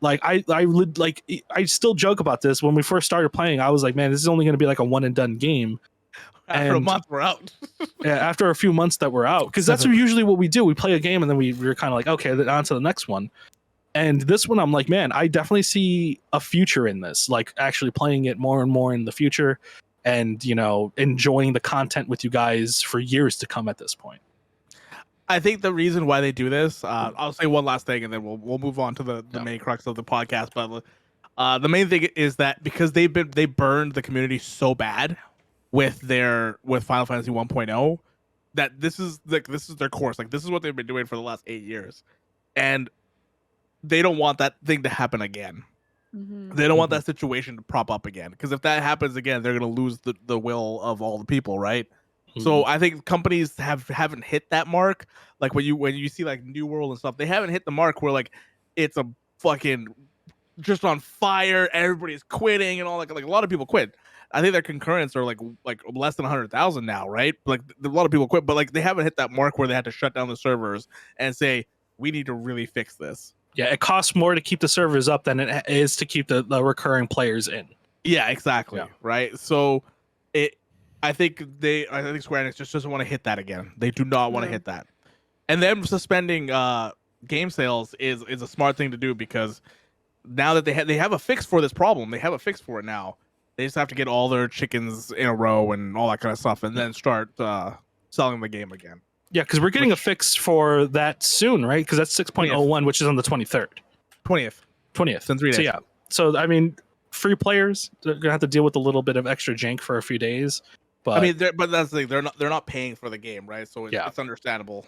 B: like I still joke about this. When we first started playing, I was like, man, this is only going to be like a one and done game.
A: After a month, we're out.
B: Yeah, after a few months that we're out, because that's usually what we do. We play a game and then we're kind of like, okay, then on to the next one. And this one, I'm like, man, I definitely see a future in this. Like actually playing it more and more in the future. and enjoying the content with you guys for years to come at this point.
A: I think the reason why they do this, I'll say one last thing, and then we'll move on to the main crux of the podcast. But the main thing is that because they burned the community so bad with Final Fantasy 1.0, that this is their course. Like, this is what they've been doing for the last 8 years, and they don't want that thing to happen again.
E: Mm-hmm.
A: They don't want that situation to prop up again, because if that happens again, they're going to lose the will of all the people, right? So I think companies haven't hit that mark. Like when you see like New World and stuff, they haven't hit the mark where like it's a fucking just on fire, everybody's quitting and all like a lot of people quit. I think their concurrents are like less than 100,000 now, right? Like a lot of people quit, but like they haven't hit that mark where they had to shut down the servers and say we need to really fix this.
B: Yeah, it costs more to keep the servers up than it is to keep the recurring players in.
A: Yeah, exactly. Yeah. Right. So I think Square Enix just doesn't want to hit that again. They do not want to hit that. And them suspending game sales is a smart thing to do, because now that they have a fix for this problem, they have a fix for it now. They just have to get all their chickens in a row and all that kind of stuff, and then start selling the game again.
B: Yeah, because we're getting a fix for that soon, right? Because that's 6.01, which is on the 23rd.
A: 20th. In 3 days.
B: So yeah. So I mean, free players, they're gonna have to deal with a little bit of extra jank for a few days. But
A: I mean, but that's the thing. They're not paying for the game, right? So it's understandable.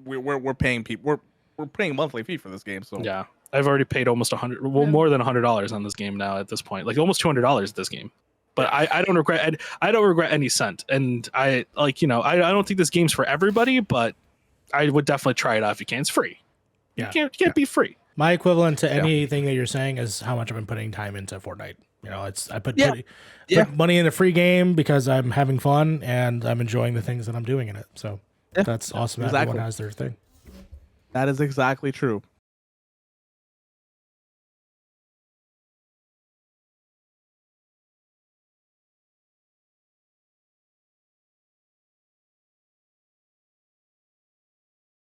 A: We're paying people. We're paying a monthly fee for this game. So
B: yeah, I've already paid almost more than $100 on this game now at this point. Like almost $200 at this game. But I don't regret. I don't regret any cent. And I don't think this game's for everybody, but I would definitely try it out if you can. It's free.
C: Yeah,
B: you can't be free.
C: My equivalent to anything that you're saying is how much I've been putting time into Fortnite. I put money in a free game because I'm having fun and I'm enjoying the things that I'm doing in it. So that's awesome. Exactly. Everyone has their thing.
A: That is exactly true.